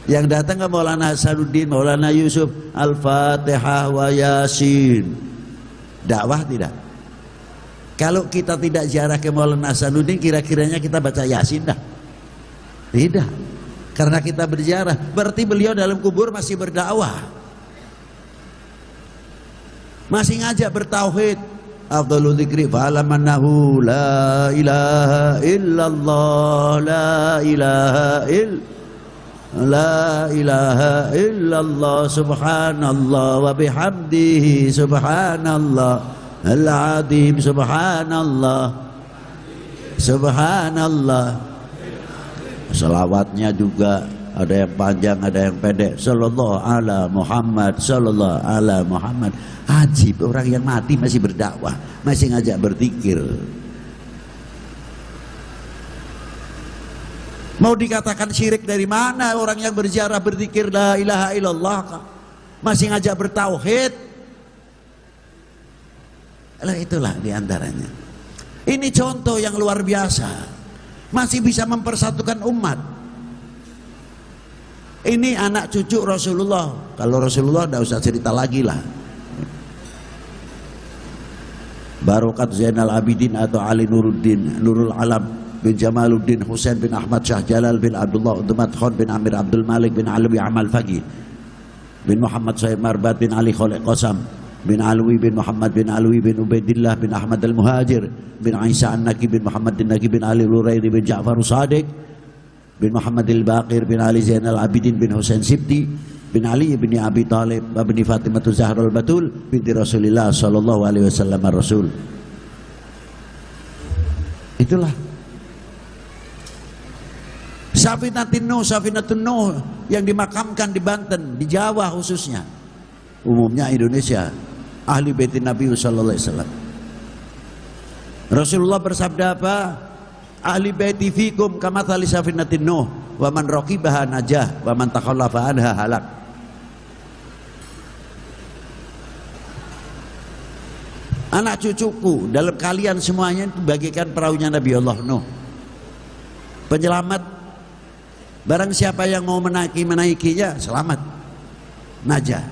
Yang datang ke Maulana Hasanuddin, Maulana Yusuf, Al-Fatihah wa Yasin. Dakwah tidak? Kalau kita tidak ziarah ke Maulana Hasanuddin, kira-kiranya kita baca Yasin dah? Tidak. Karena kita berziarah, berarti beliau dalam kubur masih berdakwah, masih ngajak bertauhid. Afdhalu dzikri fa'alamannahu la ilaha illallah, la ilaha illallah, subhanallah wa bihamdihi, subhanallah al-azim, subhanallah, subhanallah. Selawatnya juga ada yang panjang, ada yang pendek. Sallallahu ala Muhammad, sallallahu ala Muhammad. Ajib, orang yang mati masih berdakwah, masih ngajak berzikir. Mau dikatakan syirik dari mana orang yang berziarah berzikir la ilaha illallah masih ngajak bertauhid? Itulah diantaranya. Ini contoh yang luar biasa, masih bisa mempersatukan umat. Ini anak cucu Rasulullah. Kalau Rasulullah tidak usah cerita lagi lah. Barokat Zainal Abidin atau Ali Nuruddin, Nurul Alam bin Jamaluddin, Husain bin Ahmad Shah Jalal bin Abdullah Uthman Khan bin Amir Abdul Malik bin Alwi Amal Faqih bin Muhammad Sayyid Marbat bin Ali Khalid Qasam bin Alwi bin Muhammad bin Alwi bin Ubaidillah bin Ahmad Al-Muhajir bin Isa An-Naki bin Muhammad An-Naki bin Ali Lurairi bin Ja'far Sadiq bin Muhammad Al-Baqir bin Ali Zainal Abidin bin Husain Sibti bin Ali bin Abi Talib bin Fatimah Zahra Al-Batul binti Rasulillah sallallahu alaihi wasallam Rasul. Itulah Safinatun Nuh yang dimakamkan di Banten, di Jawa khususnya, umumnya Indonesia, ahli bait Nabi sallallahu alaihi wasallam. Rasulullah bersabda apa? Ahli baiti fikum kamathali safinatin Nuh, wa man raqibaha najah, wa man takhallafa anha halak. Anak cucuku dalam kalian semuanya itu bagikan perahunya Nabi Allah Nuh, penyelamat. Barang siapa yang mau menaikinya selamat, najah.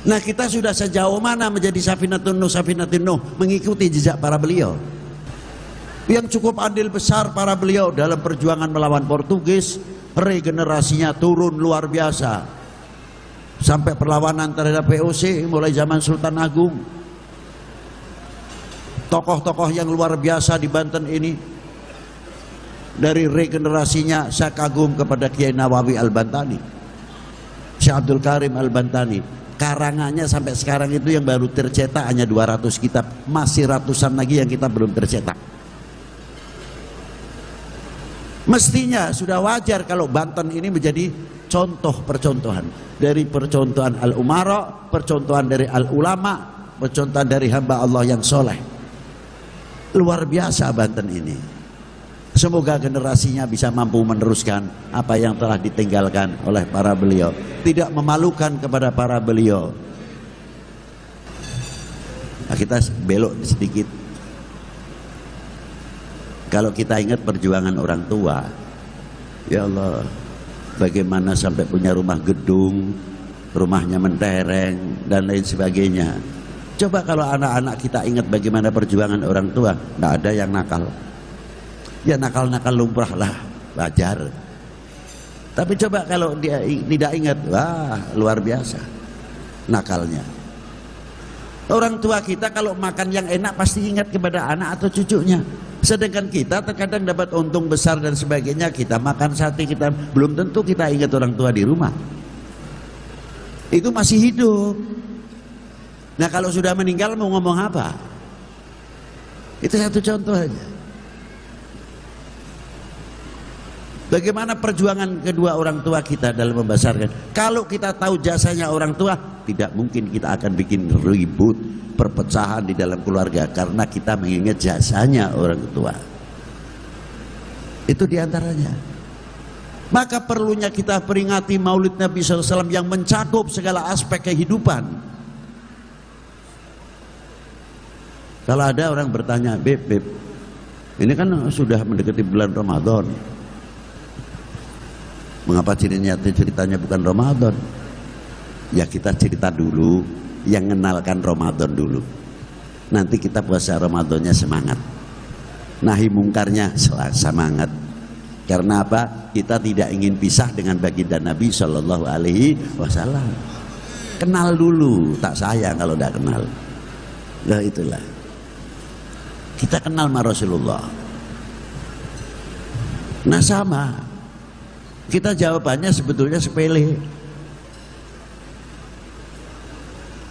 Nah, kita sudah sejauh mana menjadi Safinatun Nuh, mengikuti jejak para beliau yang cukup andil besar para beliau dalam perjuangan melawan Portugis. Regenerasinya turun luar biasa sampai perlawanan terhadap VOC mulai zaman Sultan Agung. Tokoh-tokoh yang luar biasa di Banten ini, dari regenerasinya saya kagum kepada Kiai Nawawi Al-Bantani, Syekh Abdul Karim Al-Bantani. Karangannya sampai sekarang itu yang baru tercetak hanya 200 kitab, masih ratusan lagi yang kita belum tercetak. Mestinya sudah wajar kalau Banten ini menjadi contoh percontohan, dari percontohan al-umara, percontohan dari al-ulama, percontohan dari hamba Allah yang soleh. Luar biasa Banten ini. Semoga generasinya bisa mampu meneruskan apa yang telah ditinggalkan oleh para beliau, tidak memalukan kepada para beliau. Nah, kita belok sedikit. Kalau kita ingat perjuangan orang tua, ya Allah, bagaimana sampai punya rumah gedung, rumahnya mentereng dan lain sebagainya. Coba kalau anak-anak kita ingat bagaimana perjuangan orang tua, nggak ada yang nakal. Ya nakal-nakal lumrah lah, wajar. Tapi coba kalau dia tidak ingat, wah luar biasa nakalnya. Orang tua kita kalau makan yang enak pasti ingat kepada anak atau cucunya. Sedangkan kita terkadang dapat untung besar dan sebagainya, kita makan sate, kita belum tentu kita ingat orang tua di rumah. Itu masih hidup. Nah kalau sudah meninggal mau ngomong apa? Itu satu contoh aja. Bagaimana perjuangan kedua orang tua kita dalam membesarkan. Kalau kita tahu jasanya orang tua, tidak mungkin kita akan bikin ribut, perpecahan di dalam keluarga, karena kita mengingat jasanya orang tua. Itu diantaranya. Maka perlunya kita peringati Maulid Nabi SAW yang mencakup segala aspek kehidupan. Kalau ada orang bertanya, Beb, ini kan sudah mendekati bulan Ramadan, Mengapa ceritanya bukan Ramadan? Ya kita cerita dulu yang mengenalkan Ramadan dulu. Nanti kita puasa Ramadannya semangat, nahi mungkarnya semangat. Karena apa? Kita tidak ingin pisah dengan baginda Nabi Shallallahu Alaihi Wasallam. Kenal dulu, tak sayang kalau tidak kenal. Nah itulah, kita kenal sama Rasulullah. Nah sama, kita jawabannya sebetulnya sepele.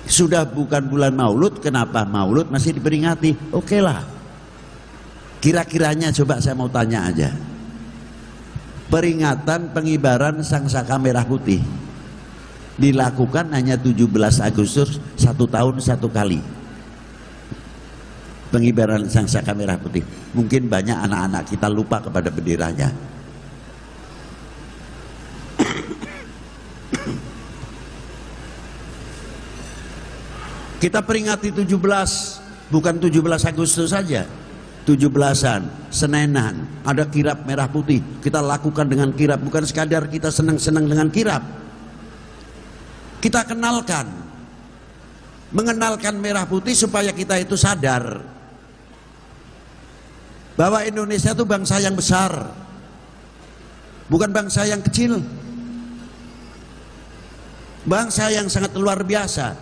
Sudah bukan bulan Maulud, kenapa Maulud masih diperingati? Oke lah. Kira-kiranya coba saya mau tanya aja. Peringatan pengibaran sang saka merah putih dilakukan hanya 17 Agustus, 1 tahun 1 kali. Pengibaran sang saka merah putih. Mungkin banyak anak-anak kita lupa kepada benderanya. Kita peringati 17, bukan 17 Agustus saja. 17-an, Senenan, ada kirap merah putih. Kita lakukan dengan kirap, bukan sekadar kita senang-senang dengan kirap. Kita kenalkan, mengenalkan merah putih supaya kita itu sadar bahwa Indonesia itu bangsa yang besar, bukan bangsa yang kecil, bangsa yang sangat luar biasa.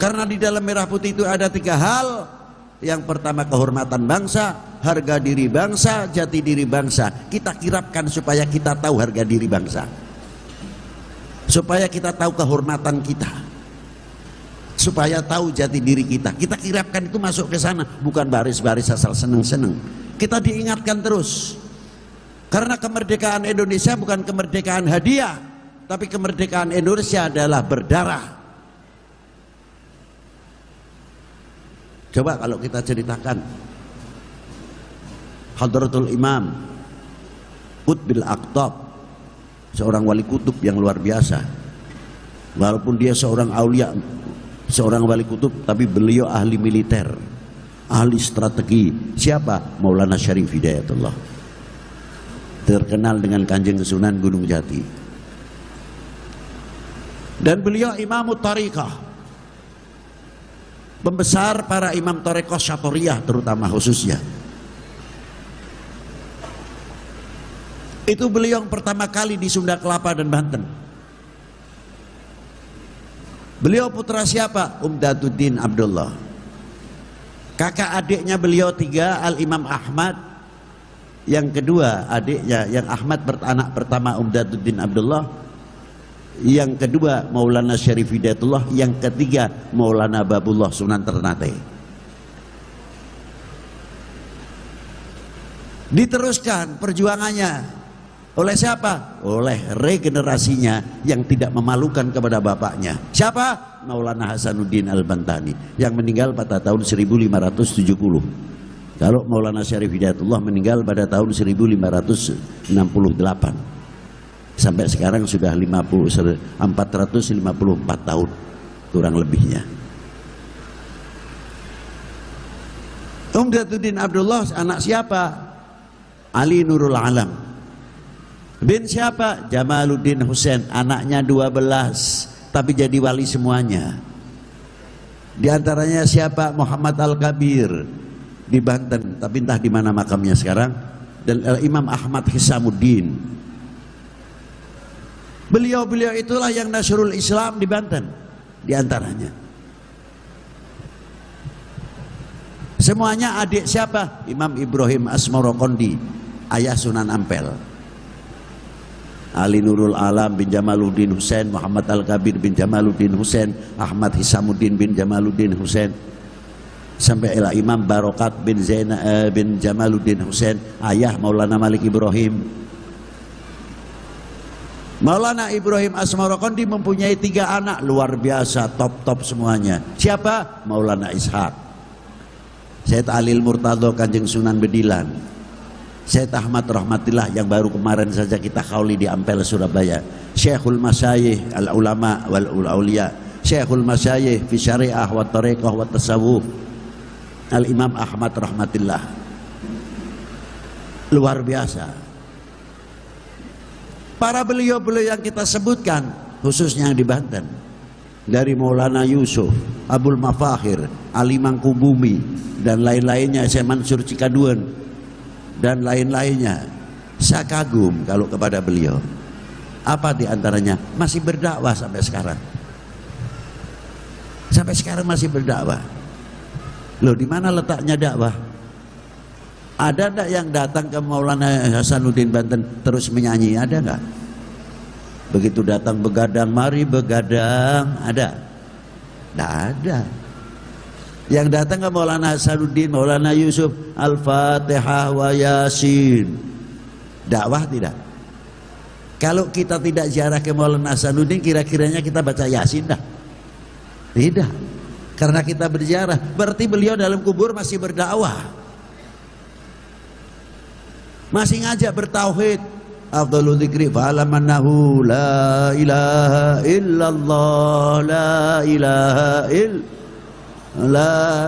Karena di dalam merah putih itu ada 3 hal. Yang pertama kehormatan bangsa, harga diri bangsa, jati diri bangsa. Kita kirapkan supaya kita tahu harga diri bangsa, supaya kita tahu kehormatan kita, supaya tahu jati diri kita. Kita kirapkan itu masuk ke sana, bukan baris-baris asal seneng-seneng. Kita diingatkan terus. Karena kemerdekaan Indonesia bukan kemerdekaan hadiah, tapi kemerdekaan Indonesia adalah berdarah. Coba kalau kita ceritakan Hadratul Imam Qutbil Aqtab, seorang wali kutub yang luar biasa. Walaupun dia seorang aulia, seorang wali kutub, tapi beliau ahli militer, ahli strategi. Siapa? Maulana Syarif Hidayatullah, terkenal dengan Kanjeng Sunan Gunung Jati. Dan beliau Imamut Tariqah, pembesar para imam Thariqah Syatoriyah terutama khususnya. Itu beliau yang pertama kali di Sunda Kelapa dan Banten. Beliau putra siapa? Umdatuddin Abdullah. Kakak adiknya beliau 3, Al-Imam Ahmad. Yang kedua adiknya, yang Ahmad anak pertama Umdatuddin Abdullah. Yang kedua Maulana Syarif Hidayatullah. Yang ketiga Maulana Babullah Sunan Ternate. Diteruskan perjuangannya oleh siapa? Oleh regenerasinya yang tidak memalukan kepada bapaknya. Siapa? Maulana Hasanuddin Al-Bantani yang meninggal pada tahun 1570. Kalau Maulana Syarif Hidayatullah meninggal pada tahun 1568. Sampai sekarang sudah 454 tahun kurang lebihnya. Umdatuddin Abdullah anak siapa? Ali Nurul Alam. Bin siapa? Jamaluddin Husain, anaknya 12 tapi jadi wali semuanya. Di antaranya siapa? Muhammad Al-Kabir di Banten, tapi entah di mana makamnya sekarang. Dan Imam Ahmad Hisamuddin. Beliau-beliau itulah yang Nasrul Islam di Banten, di antaranya. Semuanya adik siapa? Imam Ibrahim Asmarokondi, ayah Sunan Ampel. Ali Nurul Alam bin Jamaluddin Husain, Muhammad Al-Kabir bin Jamaluddin Husain, Ahmad Hisamuddin bin Jamaluddin Husain, sampai ila Imam Barokat bin bin Jamaluddin Husain, ayah Maulana Malik Ibrahim. Maulana Ibrahim Asmarokondi mempunyai 3 anak luar biasa, top semuanya. Siapa? Maulana Ishaq, Syed Alil Murtado Kanjeng Sunan Bedilan, Syed Ahmad Rahmatillah yang baru kemarin saja kita kauli di Ampel Surabaya, Syekhul Masyayikh Al-Ulama wal Aulia, Syekhul Masyayikh fi Syariah wa Thariqah wa Tasawuf, Al-Imam Ahmad Rahmatillah. Luar biasa. Para beliau-beliau yang kita sebutkan, khususnya yang di Banten, dari Maulana Yusuf, Abdul Mafahir, Ali Mangkubumi, dan lain-lainnya, Syekh Mansur Cikaduan, dan lain-lainnya, saya kagum kalau kepada beliau. Apa diantaranya? Masih berdakwah sampai sekarang. Sampai sekarang masih berdakwah. Loh, di mana letaknya dakwah? Ada enggak yang datang ke Maulana Hasanuddin Banten terus menyanyi? Ada enggak? Begitu datang begadang, mari begadang, ada? Enggak ada. Yang datang ke Maulana Hasanuddin, Maulana Yusuf, Al-Fatihah wa Yasin. Dakwah tidak? Kalau kita tidak ziarah ke Maulana Hasanuddin, kira-kiranya kita baca Yasin dah? Tidak. Karena kita berziarah, berarti beliau dalam kubur masih berdakwah. Masih ngajak bertauhid. Afdhalu dzikri fa'alamannahu la ilaha illallah, la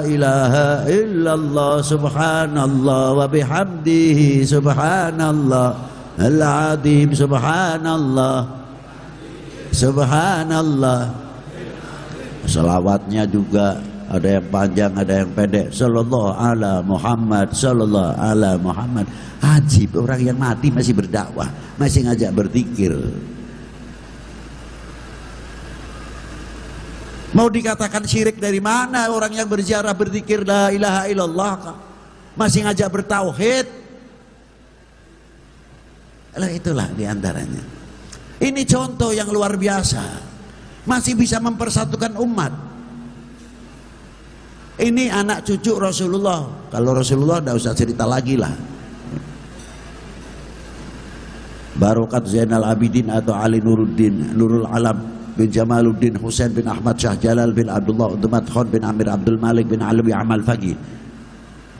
ilaha illallah, subhanallah wa bihamdihi, subhanallah al-azim, subhanallah, subhanallah. Selawatnya juga ada yang panjang, ada yang pendek. Sallallahu ala Muhammad, sallallahu ala Muhammad. Ajib, orang yang mati masih berdakwah, masih ngajak berzikir. Mau dikatakan syirik dari mana orang yang berziarah berzikir la ilaha illallah masih ngajak bertauhid? Lah itulah diantaranya. Ini contoh yang luar biasa, masih bisa mempersatukan umat. Ini anak cucu Rasulullah. Kalau Rasulullah tidak usah cerita lagi lah. Barokat Zainal Abidin atau Ali Nuruddin, Nurul Alam bin Jamaluddin, Husain bin Ahmad Shah Jalal bin Abdullah Utumat Khan bin Amir Abdul Malik bin Alwi Amal Faqih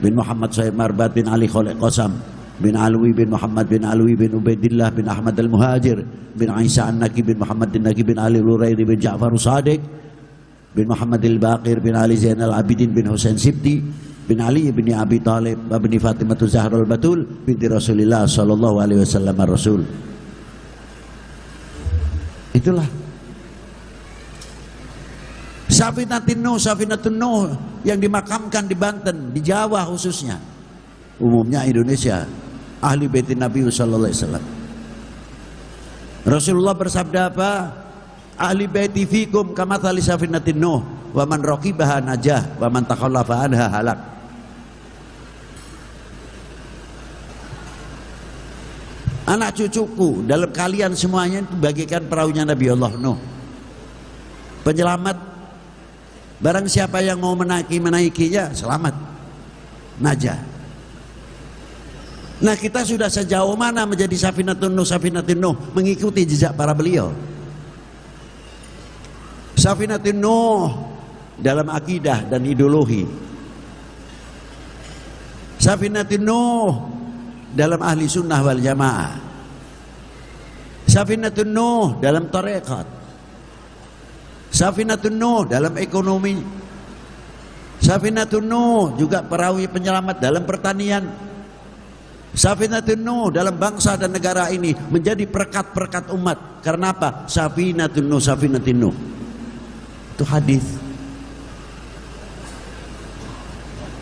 bin Muhammad Sayyid Marbat bin Ali Khalid Qasam bin Alwi bin Muhammad bin Alwi bin Ubaidillah bin Ahmad Al-Muhajir bin Isa An-Naki bin Muhammad An-Naki bin Ali Lurairi bin Ja'far Sadiq bin Muhammad Al-Baqir bin Ali Zainal Abidin bin Husain Sibti bin Ali bin Abi Talib bin Fatimah Zahra al-Batul binti Rasulillah sallallahu alaihi wasallam Rasul. Itulah Safinatun Nuh yang dimakamkan di Banten, di Jawa khususnya, umumnya Indonesia, ahli baitin Nabi sallallahu alaihi wasallam. Rasulullah bersabda apa? Ahli baiti fikum kamathali safinatin Nuh, wa man raqibaha najah, wa man takhallafa anha halak. Anak cucuku dalam kalian semuanya itu bagaikan perahunya Nabi Allah Nuh, penyelamat. Barang siapa yang mau menaikinya selamat, najah. Nah, kita sudah sejauh mana menjadi Safinatun Nuh, mengikuti jejak para beliau. Safinatun Nuh dalam akidah dan ideologi, Safinatun Nuh dalam ahli sunnah wal jamaah, Safinatun Nuh dalam tarekat, Safinatun Nuh dalam ekonomi, Safinatun Nuh juga perahu penyelamat dalam pertanian, Safinatun Nuh dalam bangsa dan negara ini menjadi perekat-perekat umat. Karena apa? Safinatun Nuh. Itu hadis.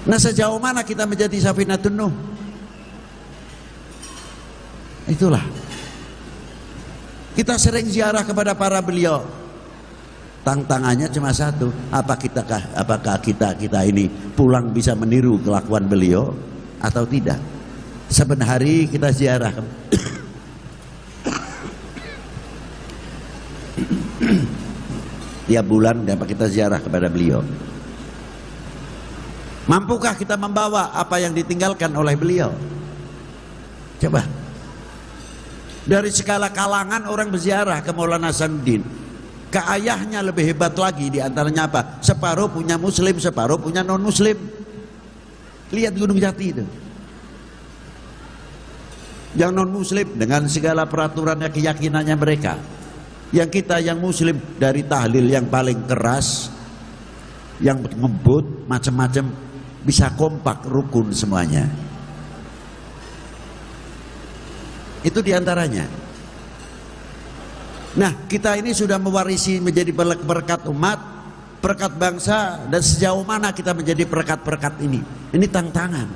Nah, sejauh mana kita menjadi Safinatun Nuh? Itulah. Kita sering ziarah kepada para beliau. Tantangannya cuma satu, apakah kita ini pulang bisa meniru kelakuan beliau atau tidak? Saben hari kita ziarah. Tiap bulan dapat kita ziarah kepada beliau. Mampukah kita membawa apa yang ditinggalkan oleh beliau? Coba. Dari segala kalangan orang berziarah ke Maulana Hasanuddin. Ke ayahnya lebih hebat lagi, diantaranya apa? Separuh punya muslim, separuh punya non muslim. Lihat Gunung Jati itu. Yang non muslim dengan segala peraturannya, keyakinannya mereka. Yang kita yang muslim dari tahlil yang paling keras, yang ngebut macam-macam, bisa kompak rukun semuanya. Itu diantaranya. Nah, kita ini sudah mewarisi menjadi perekat umat, perekat bangsa, dan sejauh mana kita menjadi perekat-perekat ini? Ini tantangan.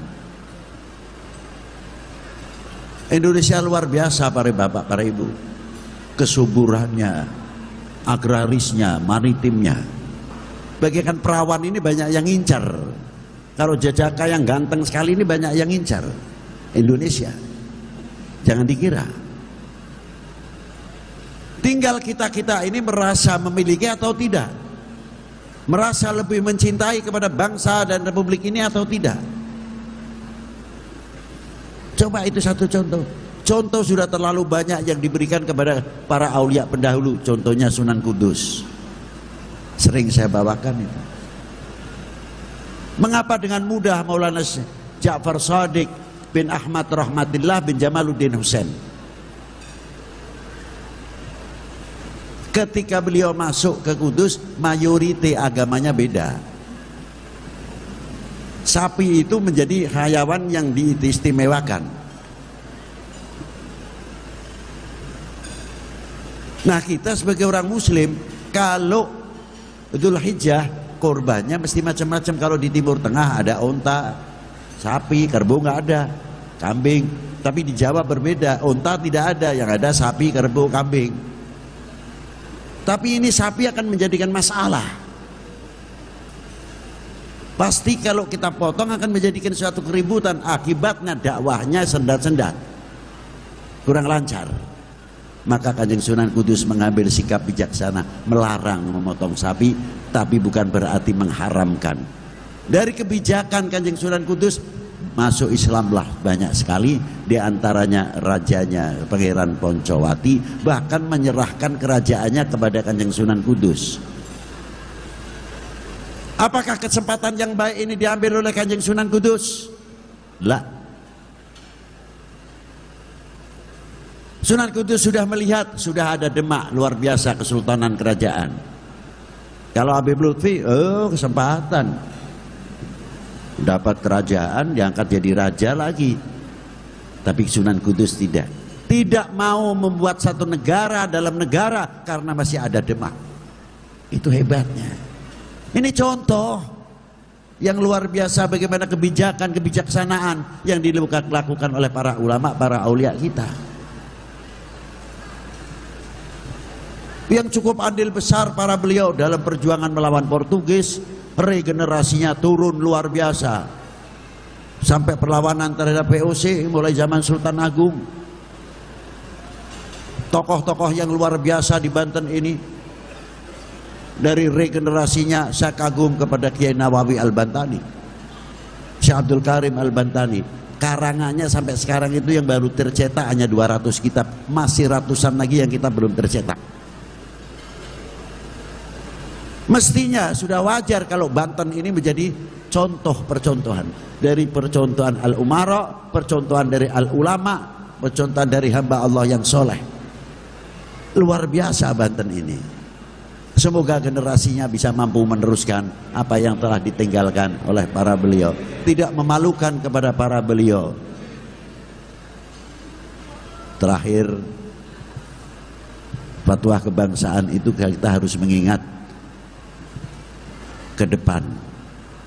Indonesia luar biasa para bapak, para ibu. Kesuburannya, agrarisnya, maritimnya. Bagaikan perawan ini banyak yang ngincar. Kalau Jajaka yang ganteng sekali ini banyak yang ngincar Indonesia. Jangan dikira. Tinggal kita-kita ini merasa memiliki atau tidak, merasa lebih mencintai kepada bangsa dan republik ini atau tidak. Coba itu satu contoh. Contoh sudah terlalu banyak yang diberikan kepada para aulia pendahulu. Contohnya Sunan Kudus. Sering saya bawakan itu. Mengapa dengan mudah Maulana Ja'far Shadiq bin Ahmad Rahmatillah bin Jamaluddin Husain, ketika beliau masuk ke Kudus, mayoriti agamanya beda. Sapi itu menjadi hayawan yang diistimewakan. Nah, kita sebagai orang muslim, kalau Dzul Hijjah korbannya mesti macam-macam. Kalau di Timur Tengah ada onta, sapi, kerbau nggak ada, kambing. Tapi di Jawa berbeda, onta tidak ada, yang ada sapi, kerbau, kambing. Tapi ini sapi akan menjadikan masalah. Pasti kalau kita potong akan menjadikan suatu keributan. Akibatnya dakwahnya sendat-sendat, kurang lancar. Maka Kanjeng Sunan Kudus mengambil sikap bijaksana, melarang memotong sapi, tapi bukan berarti mengharamkan. Dari kebijakan Kanjeng Sunan Kudus, masuk Islamlah banyak sekali, di antaranya rajanya Pangeran Poncowati bahkan menyerahkan kerajaannya kepada Kanjeng Sunan Kudus. Apakah kesempatan yang baik ini diambil oleh Kanjeng Sunan Kudus? Lah. Sunan Kudus sudah melihat, sudah ada Demak luar biasa kesultanan kerajaan. Kalau Habib Lutfi, kesempatan dapat kerajaan, diangkat jadi raja lagi. Tapi Sunan Kudus tidak mau membuat satu negara dalam negara karena masih ada Demak. Itu hebatnya. Ini contoh yang luar biasa bagaimana kebijakan, kebijaksanaan yang dilakukan oleh para ulama, para aulia kita. Yang cukup andil besar para beliau dalam perjuangan melawan Portugis, regenerasinya turun luar biasa. Sampai perlawanan terhadap VOC mulai zaman Sultan Agung. Tokoh-tokoh yang luar biasa di Banten ini, dari regenerasinya saya kagum kepada Kiai Nawawi Al-Bantani, Syekh Abdul Karim Al-Bantani. Karangannya sampai sekarang itu yang baru tercetak hanya 200 kitab, masih ratusan lagi yang kita belum tercetak. Mestinya sudah wajar kalau Banten ini menjadi contoh percontohan. Dari percontohan al-umara, percontohan dari al-ulama, percontohan dari hamba Allah yang soleh. Luar biasa Banten ini. Semoga generasinya bisa mampu meneruskan apa yang telah ditinggalkan oleh para beliau. Tidak memalukan kepada para beliau. Terakhir, fatwa kebangsaan itu kita harus mengingat ke depan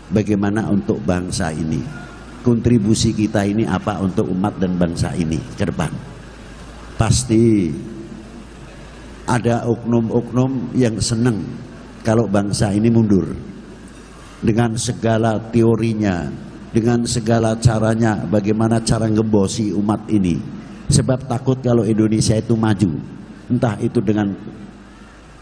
bagaimana untuk bangsa ini, kontribusi kita ini apa untuk umat dan bangsa ini ke depan. Pasti ada oknum-oknum yang senang kalau bangsa ini mundur dengan segala teorinya, dengan segala caranya, bagaimana cara ngembosi umat ini, sebab takut kalau Indonesia itu maju, entah itu dengan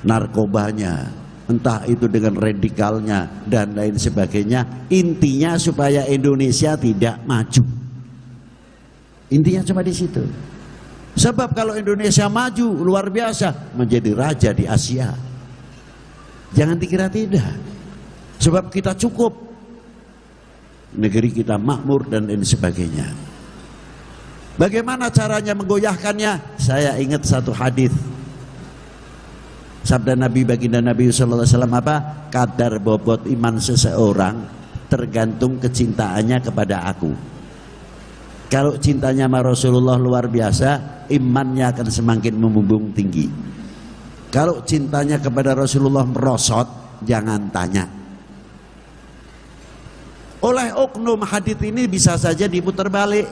narkobanya, entah itu dengan radikalnya dan lain sebagainya. Intinya supaya Indonesia tidak maju. Intinya cuma di situ. Sebab kalau Indonesia maju luar biasa, menjadi raja di Asia. Jangan dikira tidak. Sebab kita cukup, negeri kita makmur dan lain sebagainya. Bagaimana caranya menggoyahkannya? Saya ingat satu hadis. Sabda Nabi baginda Nabi sallallahu alaihi wasallam apa? Kadar bobot iman seseorang tergantung kecintaannya kepada aku. Kalau cintanya sama Rasulullah luar biasa, imannya akan semakin membumbung tinggi. Kalau cintanya kepada Rasulullah merosot, jangan tanya. Oleh oknum hadits ini bisa saja diputar balik.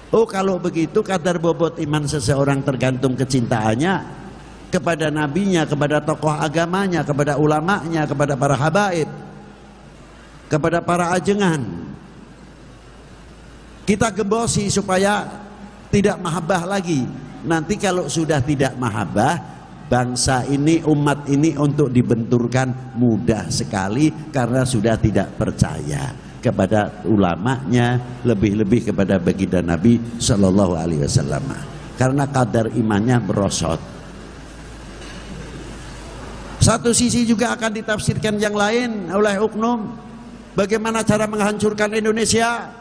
Oh, kalau begitu kadar bobot iman seseorang tergantung kecintaannya kepada nabinya, kepada tokoh agamanya, kepada ulamanya, kepada para habaib, kepada para ajengan. Kita gembosi supaya tidak mahabbah lagi. Nanti kalau sudah tidak mahabbah, bangsa ini, umat ini untuk dibenturkan mudah sekali karena sudah tidak percaya kepada ulamanya, lebih-lebih kepada baginda Nabi Shallallahu Alaihi Wasallam, karena kadar imannya merosot. Satu sisi juga akan ditafsirkan yang lain oleh oknum. Bagaimana cara menghancurkan Indonesia?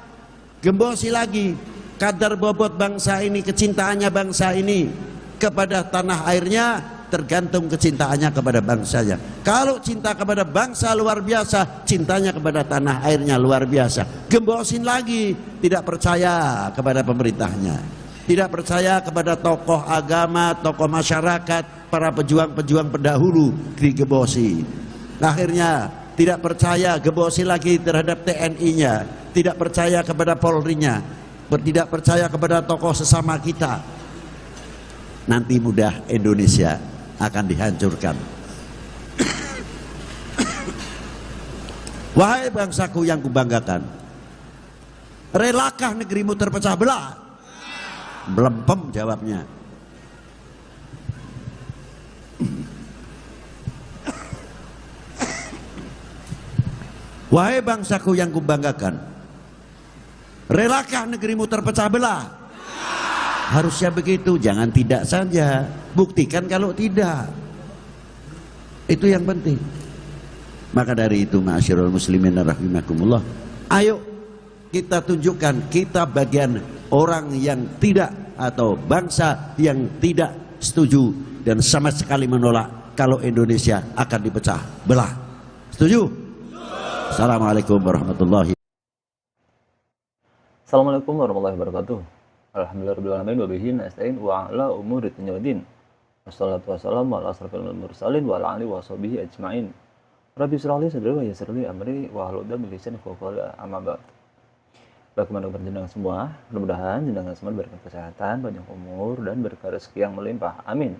Gembosi lagi kadar bobot bangsa ini, kecintaannya bangsa ini kepada tanah airnya tergantung kecintaannya kepada bangsanya. Kalau cinta kepada bangsa luar biasa, cintanya kepada tanah airnya luar biasa. Gembosin lagi, tidak percaya kepada pemerintahnya, tidak percaya kepada tokoh agama, tokoh masyarakat, para pejuang-pejuang pendahulu, digebosi. Akhirnya tidak percaya, gebosi lagi terhadap TNI-nya, tidak percaya kepada Polri-nya, tidak percaya kepada tokoh sesama kita. Nanti mudah Indonesia akan dihancurkan. Wahai bangsaku yang kubanggakan, relakah negerimu terpecah belah? Belempem jawabnya. Wahai bangsaku yang kubanggakan, relakah negerimu terpecah belah? Harusnya begitu, jangan tidak saja. Buktikan kalau tidak. Itu yang penting. Maka dari itu, ma'asyiral muslimin rahimakumullah, ayo kita tunjukkan kita bagian orang yang tidak, atau bangsa yang tidak setuju dan sama sekali menolak kalau Indonesia akan dipecah belah. Setuju? Assalamualaikum warahmatullahi wabarakatuh. Assalamualaikum warahmatullahi wabarakatuh. Alhamdulillahirabbil alamin wa bihi nasta'in wa ala umuri dunya waddin. Wassalatu wassalamu ala asrofil mursalin wa ala alihi washabihi ajmain. Rabbi shrah li sadri wa yassir li amri wa hlul 'uqdatam min lisani yafqahu qawli, amma ba'd. Bagaimana kabar jenengan semua? Mudah-mudahan jenengan semua diberikan kesehatan, panjang umur, dan berkah rezeki yang melimpah. Amin.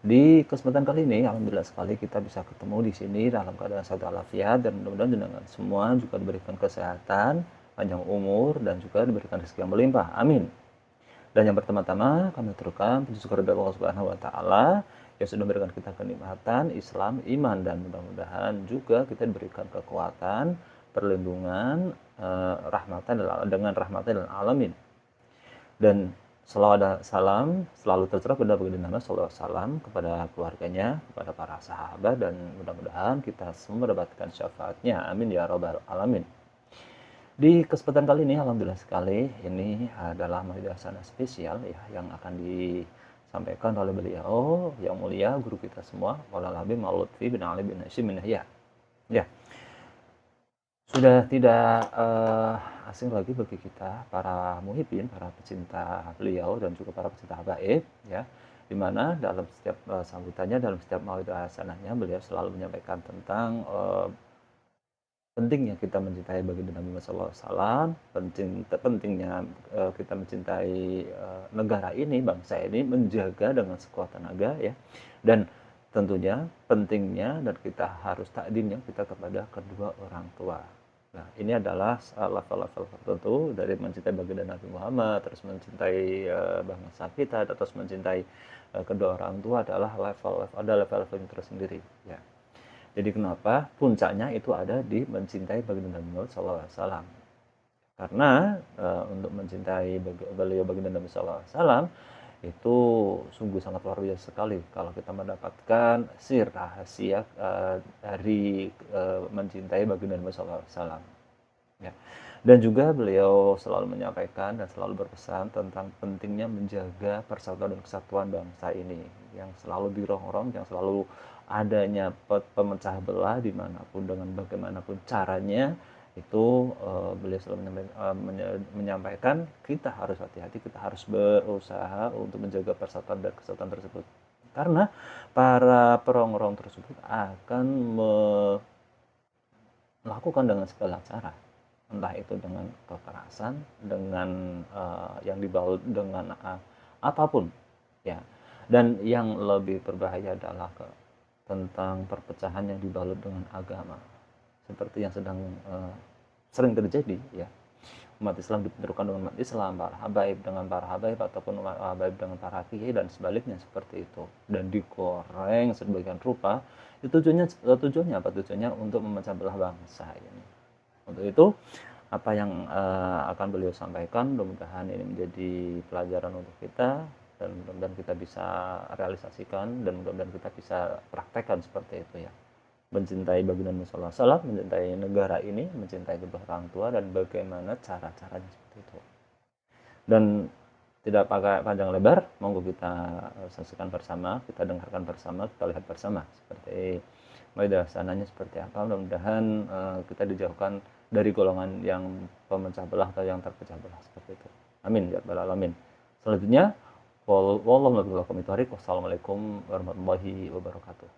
Di kesempatan kali ini, alhamdulillah sekali kita bisa ketemu di sini dalam keadaan sehat walafiat, dan mudah-mudahan jenengan semua juga diberikan kesehatan, panjang umur, dan juga diberikan rezeki yang melimpah. Amin. Dan yang pertama-tama kami teruskan puji syukur kepada Allah Subhanahu wa taala yang sudah memberikan kita kenikmatan Islam, iman, dan mudah-mudahan juga kita diberikan kekuatan, perlindungan, dengan rahmatan dan alamin. Dan selawat salam selalu tercurah kepada baginda Nabi sallallahu alaihi wasallam, kepada keluarganya, kepada para sahabat, dan mudah-mudahan kita semua mendapatkan syafaatnya. Amin ya rabbal alamin. Di kesempatan kali ini, alhamdulillah sekali, ini adalah majelis sangat spesial ya, yang akan disampaikan oleh beliau yang mulia, guru kita semua, Maulana Habib Lutfi bin Ali bin Hashim bin Yahya. Ya, sudah tidak asing lagi bagi kita para muhibbin, para pecinta beliau, dan juga para pecinta habaib, ya, di mana dalam setiap sambutannya, dalam setiap majelis hasanahnya, beliau selalu menyampaikan tentang pentingnya kita mencintai baginda Nabi Muhammad SAW, pentingnya kita mencintai negara ini, bangsa ini, menjaga dengan sekuat tenaga, ya, dan tentunya pentingnya dan kita harus takdimnya kita kepada kedua orang tua. Nah, ini adalah level-level tertentu dari mencintai baginda Nabi Muhammad, terus mencintai bangsa kita, terus mencintai kedua orang tua adalah level-level yang tersendiri, ya. Jadi kenapa puncaknya itu ada di mencintai baginda Nabi Muhammad SAW? Karena untuk mencintai beliau baginda Nabi SAW itu sungguh sangat luar biasa sekali kalau kita mendapatkan sir rahasia dari mencintai baginda Nabi SAW. Ya. Dan juga beliau selalu menyampaikan dan selalu berpesan tentang pentingnya menjaga persatuan dan kesatuan bangsa ini, yang selalu dirongrong, yang selalu adanya pemecah belah dimanapun dengan bagaimanapun caranya, itu beliau selalu menyampaikan kita harus hati-hati, kita harus berusaha untuk menjaga persatuan dan kesatuan tersebut. Karena para perongrong tersebut akan melakukan dengan segala cara, entah itu dengan kekerasan, dengan yang dibalut dengan apapun, ya. Dan yang lebih berbahaya adalah tentang perpecahan yang dibalut dengan agama, seperti yang sedang sering terjadi, ya. Umat Islam dibenturkan dengan umat Islam, para habaib dengan para habaib, ataupun umat habaib dengan para kiai, dan sebaliknya seperti itu, dan digoreng sebagian rupa. Itu tujuannya apa? Tujuannya untuk memecah belah bangsa ini. Untuk itu, apa yang akan beliau sampaikan, mudah-mudahan ini menjadi pelajaran untuk kita, dan mudah-mudahan kita bisa realisasikan, dan mudah-mudahan kita bisa praktekkan seperti itu, ya. Mencintai baginda Muhammad SAW, mencintai negara ini, mencintai kedua orang tua, dan bagaimana cara-caranya seperti itu. Dan tidak pakai panjang lebar, monggo kita saksikan bersama, kita dengarkan bersama, kita lihat bersama seperti sananya seperti apa. Mudah-mudahan kita dijauhkan dari golongan yang pemecah belah atau yang terpecah belah seperti itu. Amin ya rabbal alamin. Selanjutnya, wassalamualaikum warahmatullahi wabarakatuh.